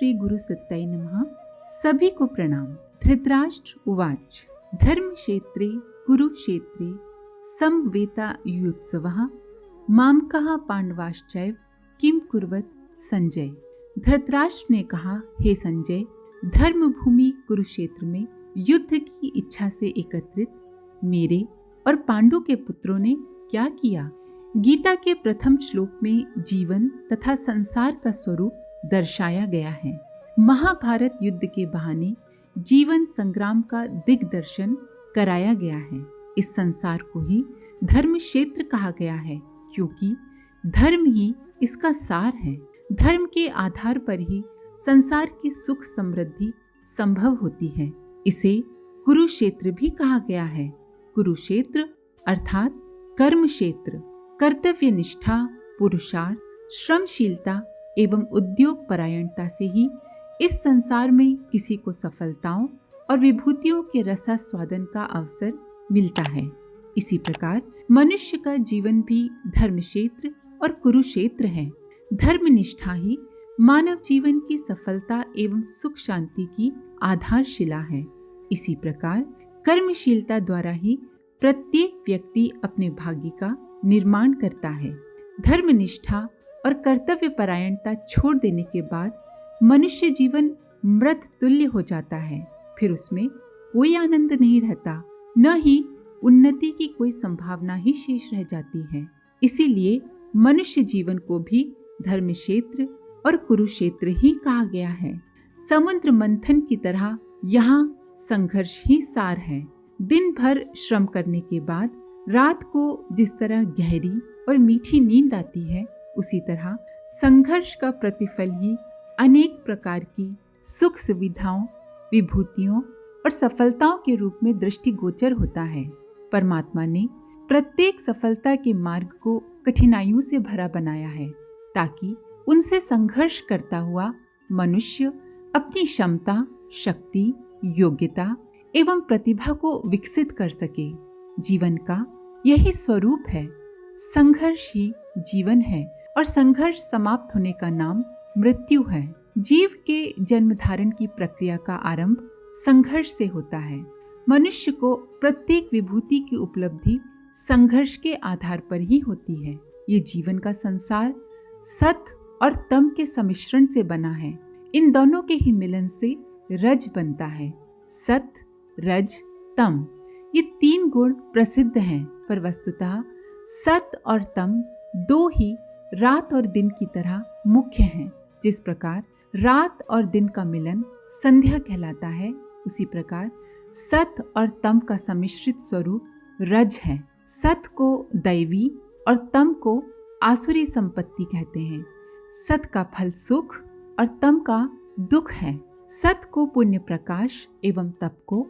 श्री गुरु सत्ताय नमः। सभी को प्रणाम। धृतराष्ट्र उवाच धर्मक्षेत्रे कुरुक्षेत्रे समवेतायुत्सवः मामकः पांडवाश्चैव किम कुर्वत संजय। धृतराष्ट्र ने कहा, हे संजय, धर्म भूमि कुरुक्षेत्र में युद्ध की इच्छा से एकत्रित मेरे और पांडु के पुत्रों ने क्या किया। गीता के प्रथम श्लोक में जीवन तथा संसार का स्वरूप दर्शाया गया है। महाभारत युद्ध के बहाने जीवन संग्राम का दिग्दर्शन कराया गया है। इस संसार को ही धर्म क्षेत्र कहा गया है, क्योंकि धर्म ही इसका सार है। धर्म के आधार पर ही संसार की सुख समृद्धि संभव होती है। इसे कुरुक्षेत्र भी कहा गया है। कुरुक्षेत्र अर्थात कर्म क्षेत्र, कर्तव्य निष्ठा, पुरुषार्थ, श्रमशीलता एवं उद्योग परायणता से ही इस संसार में किसी को सफलताओं और विभूतियों के रसास्वादन का अवसर मिलता है। इसी प्रकार मनुष्य का जीवन भी धर्म क्षेत्र और कुरुक्षेत्र है। धर्मनिष्ठा ही मानव जीवन की सफलता एवं सुख शांति की आधारशिला है। इसी प्रकार कर्मशीलता द्वारा ही प्रत्येक व्यक्ति अपने भाग्य का निर्माण करता है। धर्मनिष्ठा और कर्तव्य परायणता छोड़ देने के बाद मनुष्य जीवन मृत तुल्य हो जाता है। फिर उसमें कोई आनंद नहीं रहता, न ही उन्नति की कोई संभावना ही शेष रह जाती है। इसीलिए मनुष्य जीवन को भी धर्म क्षेत्र और कुरुक्षेत्र ही कहा गया है। समुद्र मंथन की तरह यहाँ संघर्ष ही सार है। दिन भर श्रम करने के बाद रात को जिस तरह गहरी और मीठी नींद आती है, उसी तरह संघर्ष का प्रतिफल ही अनेक प्रकार की सुख सुविधाओं, विभूतियों और सफलताओं के रूप में दृष्टिगोचर होता है। परमात्मा ने प्रत्येक सफलता के मार्ग को कठिनाइयों से भरा बनाया है, ताकि उनसे संघर्ष करता हुआ मनुष्य अपनी क्षमता, शक्ति, योग्यता एवं प्रतिभा को विकसित कर सके। जीवन का यही स्वरूप है। संघर्ष ही जीवन है और संघर्ष समाप्त होने का नाम मृत्यु है। जीव के जन्म धारण की प्रक्रिया का आरंभ संघर्ष से होता है। मनुष्य को प्रत्येक विभूति की उपलब्धि संघर्ष के आधार पर ही होती है। ये जीवन का संसार सत और तम के सम्मिश्रण से बना है। इन दोनों के ही मिलन से रज बनता है। सत, रज, तम ये तीन गुण प्रसिद्ध हैं, पर वस्तुतः सत और तम दो ही रात और दिन की तरह मुख्य हैं। जिस प्रकार रात और दिन का मिलन संध्या कहलाता है, उसी प्रकार सत और तम का सम्मिश्रित स्वरूप रज है। सत को दैवी और तम को आसुरी संपत्ति कहते हैं। सत का फल सुख और तम का दुख है। सत को पुण्य प्रकाश एवं तप को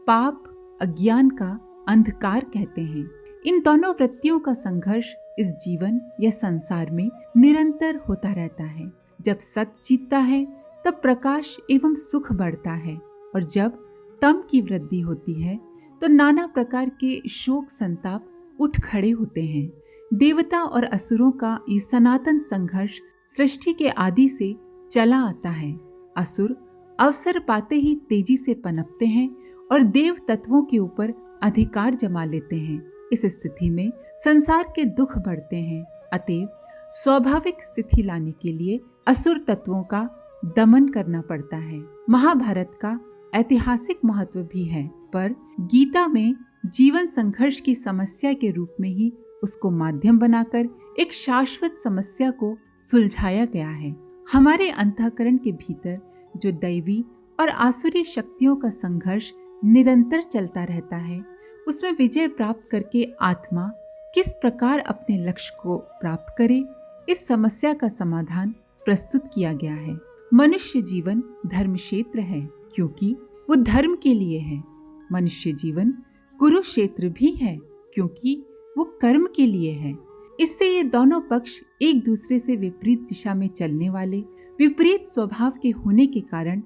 पाप अज्ञान का अंधकार कहते हैं। इन दोनों वृत्तियों का संघर्ष इस जीवन या संसार में निरंतर होता रहता है। जब सत जीतता है तब प्रकाश एवं सुख बढ़ता है, और जब तम की वृद्धि होती है तो नाना प्रकार के शोक संताप उठ खड़े होते हैं। देवता और असुरों का ये सनातन संघर्ष सृष्टि के आदि से चला आता है। असुर अवसर पाते ही तेजी से पनपते हैं और देव तत्वों के ऊपर अधिकार जमा लेते हैं। इस स्थिति में संसार के दुख बढ़ते हैं। अतएव स्वाभाविक स्थिति लाने के लिए असुर तत्वों का दमन करना पड़ता है। महाभारत का ऐतिहासिक महत्व भी है, पर गीता में जीवन संघर्ष की समस्या के रूप में ही उसको माध्यम बनाकर एक शाश्वत समस्या को सुलझाया गया है। हमारे अंतःकरण के भीतर जो दैवी और आसुरी शक्तियों का संघर्ष निरंतर चलता रहता है, उसमें विजय प्राप्त करके आत्मा किस प्रकार अपने लक्ष्य को प्राप्त करे, इस समस्या का समाधान प्रस्तुत किया गया है। मनुष्य जीवन धर्म क्षेत्र है, क्योंकि वो धर्म के लिए है। मनुष्य जीवन कुरुक्षेत्र भी है, क्योंकि वो कर्म के लिए है। इससे ये दोनों पक्ष एक दूसरे से विपरीत दिशा में चलने वाले, विपरीत स्वभाव के होने के कारण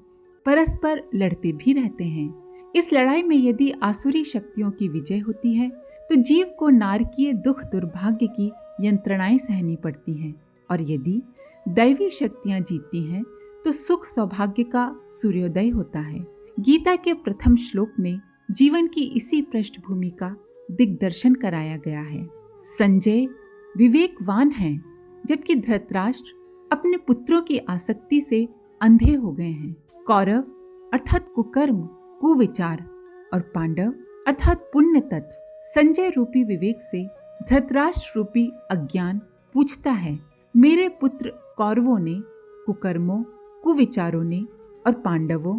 परस्पर लड़ते भी रहते हैं। इस लड़ाई में यदि आसुरी शक्तियों की विजय होती है तो जीव को नारकीय दुख दुर्भाग्य की यंत्रणाएं सहनी पड़ती हैं, और यदि दैवी शक्तियां जीतती हैं तो सुख सौभाग्य का सूर्योदय होता है। गीता के प्रथम श्लोक में जीवन की इसी पृष्ठभूमि का दिग्दर्शन कराया गया है। संजय विवेकवान हैं, जबकि धृतराष्ट्र अपने पुत्रों की आसक्ति से अंधे हो गए हैं। कौरव अर्थात कुकर्म कुविचार और पांडव अर्थात पुण्य तत्व संजय रूपी विवेक से धृतराष्ट्र रूपी अज्ञान पूछता है, मेरे पुत्र कौरवों ने कुकर्मों कुविचारों ने और पांडवों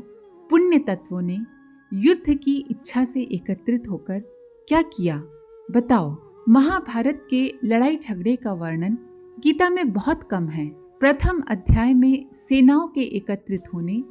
पुण्य तत्वों ने युद्ध की इच्छा से एकत्रित होकर क्या किया, बताओ। महाभारत के लड़ाई झगड़े का वर्णन गीता में बहुत कम है। प्रथम अध्याय में सेनाओं के एकत्रित होने,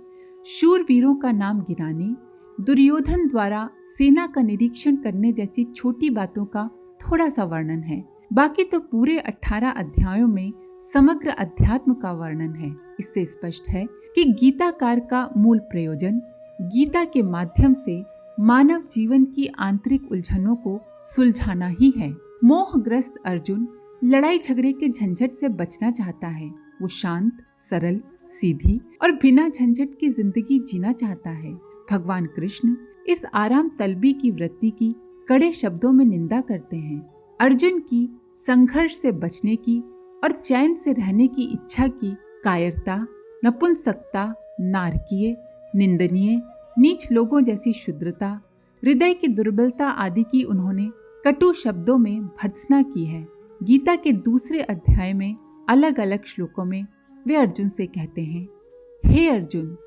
शूरवीरों का नाम गिनाने, दुर्योधन द्वारा सेना का निरीक्षण करने जैसी छोटी बातों का थोड़ा सा वर्णन है। बाकी तो पूरे 18 अध्यायों में समग्र अध्यात्म का वर्णन है। इससे स्पष्ट है कि गीताकार का मूल प्रयोजन गीता के माध्यम से मानव जीवन की आंतरिक उलझनों को सुलझाना ही है। मोहग्रस्त अर्जुन लड़ाई झगड़े के झंझट से बचना चाहता है। वो शांत, सरल, सीधी और बिना झंझट की जिंदगी जीना चाहता है। भगवान कृष्ण इस आराम तलबी की वृत्ति की कड़े शब्दों में निंदा करते हैं। अर्जुन की संघर्ष से बचने की और चैन से रहने की इच्छा की कायरता, नपुंसकता, नारकीय, निंदनीय, नीच लोगों जैसी शुद्रता, हृदय की दुर्बलता आदि की उन्होंने कटु शब्दों में भर्त्सना की है। गीता के दूसरे अध्याय में अलग अलग श्लोकों में वे अर्जुन से कहते हैं, हे अर्जुन,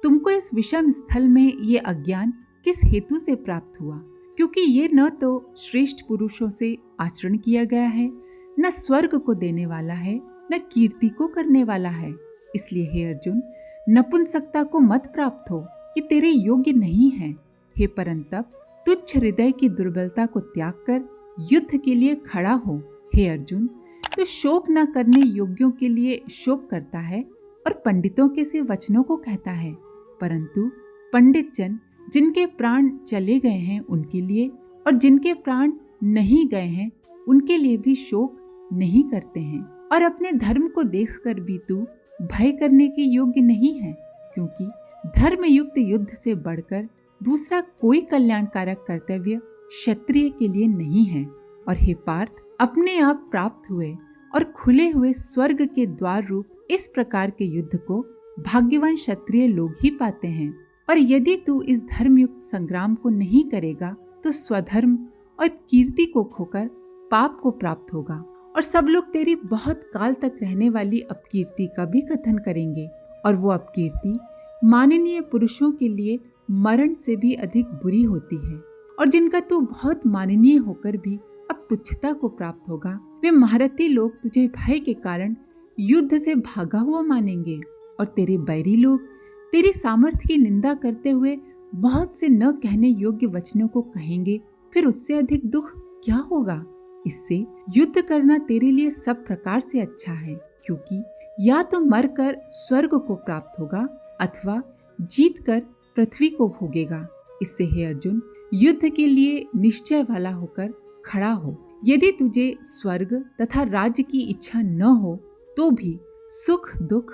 तुमको इस विषम स्थल में ये अज्ञान किस हेतु से प्राप्त हुआ? क्योंकि ये न तो श्रेष्ठ पुरुषों से आचरण किया गया है, न स्वर्ग को देने वाला है, न कीर्ति को करने वाला है। इसलिए हे अर्जुन, नपुंसकता को मत प्राप्त हो कि तेरे योग्य नहीं है। हे परंतप, तुच्छ हृदय की दुर्बलता को त्याग कर युद्ध के लिए खड़ा हो। हे अर्जुन, तो शोक न करने योग्यों के लिए शोक करता है और पंडितों के से वचनों को कहता है, परंतु पंडित जन जिनके प्राण चले गए हैं उनके लिए और जिनके प्राण नहीं गए हैं उनके लिए भी शोक नहीं करते हैं। और अपने धर्म को देखकर भी तू भय करने के योग्य नहीं है, क्योंकि धर्म युक्त युद्ध से बढ़कर दूसरा कोई कल्याणकारक कर्तव्य क्षत्रिय के लिए नहीं है। और हे पार्थ, अपने आप प्राप्त हुए और खुले हुए स्वर्ग के द्वार रूप इस प्रकार के युद्ध को भाग्यवान क्षत्रिय लोग ही पाते हैं। और यदि तू इस धर्मयुक्त संग्राम को नहीं करेगा तो स्वधर्म और कीर्ति को खोकर पाप को प्राप्त होगा और सब लोग तेरी बहुत काल तक रहने वाली अपकीर्ति का भी कथन करेंगे। और वो अपकीर्ति माननीय पुरुषों के लिए मरण से भी अधिक बुरी होती है। और जिनका तू बहुत माननीय होकर भी अब तुच्छता को प्राप्त होगा, वे महारथी लोग तुझे भय के कारण युद्ध से भागा हुआ मानेंगे। और तेरे बैरी लोग तेरी सामर्थ्य की निंदा करते हुए बहुत से न कहने योग्य वचनों को कहेंगे। फिर उससे अधिक दुख क्या होगा? इससे युद्ध करना तेरे लिए सब प्रकार से अच्छा है, क्योंकि या तो मरकर स्वर्ग को प्राप्त होगा अथवा जीतकर पृथ्वी को भोगेगा। इससे हे अर्जुन, युद्ध के लिए निश्चय वाला होकर खड़ा हो। यदि तुझे स्वर्ग तथा राज्य की इच्छा न हो तो भी सुख दुख,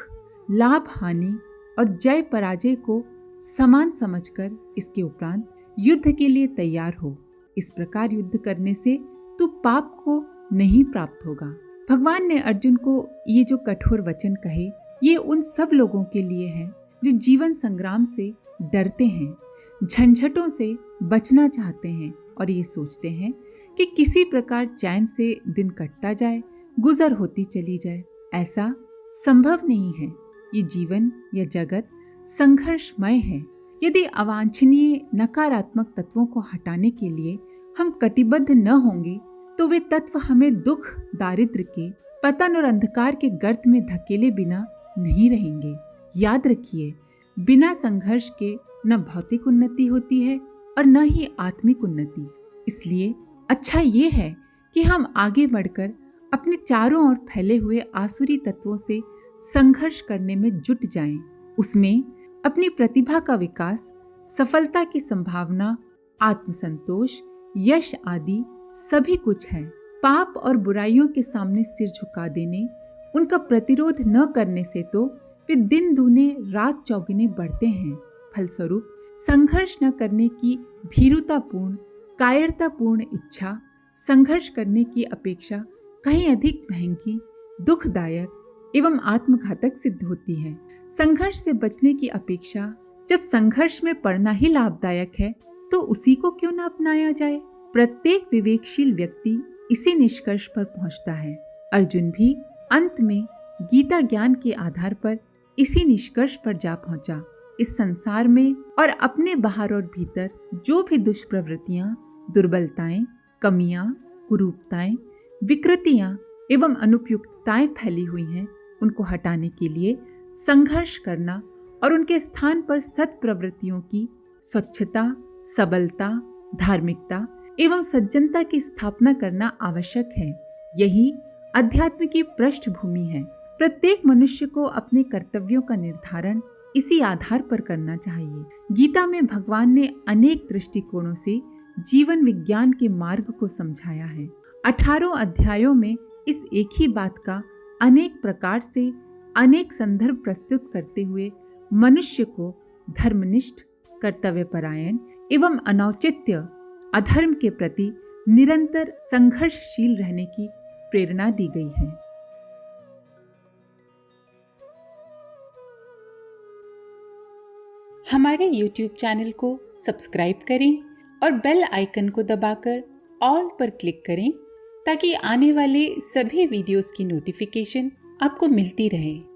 लाभ हानि और जय पराजय को समान समझकर इसके उपरांत युद्ध के लिए तैयार हो। इस प्रकार युद्ध करने से तू पाप को नहीं प्राप्त होगा। भगवान ने अर्जुन को ये जो कठोर वचन कहे, ये उन सब लोगों के लिए है जो जीवन संग्राम से डरते हैं, झंझटों से बचना चाहते हैं और ये सोचते हैं कि किसी प्रकार चैन से दिन कटता जाए, गुजर होती चली जाए। ऐसा संभव नहीं है। ये जीवन या जगत संघर्षमय है। यदि अवांछनीय नकारात्मक तत्वों को हटाने के लिए हम कटिबद्ध न होंगे तो वे तत्व हमें दुख, दारिद्र्य के पतन और अंधकार के गर्त में धकेले बिना नहीं रहेंगे। याद रखिए, बिना संघर्ष के न भौतिक उन्नति होती है और न ही आत्मिक उन्नति। इसलिए अच्छा ये है कि हम आगे बढ़कर अपने चारों ओर फैले हुए आसुरी तत्वों से संघर्ष करने में जुट जाएं। उसमें अपनी प्रतिभा का विकास, सफलता की संभावना, आत्मसंतोष, यश आदि सभी कुछ है। पाप और बुराइयों के सामने सिर झुका देने, उनका प्रतिरोध न करने से तो वे दिन दूने रात चौगुने बढ़ते हैं। फलस्वरूप संघर्ष न करने की भीरुतापूर्ण कायरतापूर्ण इच्छा संघर्ष करने की अपेक्षा कहीं अधिक महंगी, दुखदायक एवं आत्मघातक सिद्ध होती है। संघर्ष से बचने की अपेक्षा जब संघर्ष में पड़ना ही लाभदायक है तो उसी को क्यों न अपनाया जाए। प्रत्येक विवेकशील व्यक्ति इसी निष्कर्ष पर पहुंचता है। अर्जुन भी अंत में गीता ज्ञान के आधार पर इसी निष्कर्ष पर जा पहुंचा। इस संसार में और अपने बाहर और भीतर जो भी दुष्प्रवृत्तियां, दुर्बलताएं, कमियां, कुरूपताएं, विकृतियां एवं अनुपयुक्तताएं फैली हुई हैं, उनको हटाने के लिए संघर्ष करना और उनके स्थान पर सत्प्रवृत्तियों की स्वच्छता, सबलता, धार्मिकता एवं सज्जनता की स्थापना करना आवश्यक है। यही अध्यात्म की पृष्ठभूमि है। प्रत्येक मनुष्य को अपने कर्तव्यों का निर्धारण इसी आधार पर करना चाहिए। गीता में भगवान ने अनेक दृष्टिकोणों से जीवन विज्ञान के मार्ग को समझाया है। 18 अध्यायों में इस एक ही बात का अनेक प्रकार से अनेक संदर्भ प्रस्तुत करते हुए मनुष्य को धर्मनिष्ठ, कर्तव्यपरायण एवं अनौचित्य अधर्म के प्रति निरंतर संघर्षशील रहने की प्रेरणा दी गई है। हमारे YouTube चैनल को सब्सक्राइब करें और बेल आइकन को दबाकर ऑल पर क्लिक करें ताकि आने वाले सभी वीडियोस की नोटिफिकेशन आपको मिलती रहे।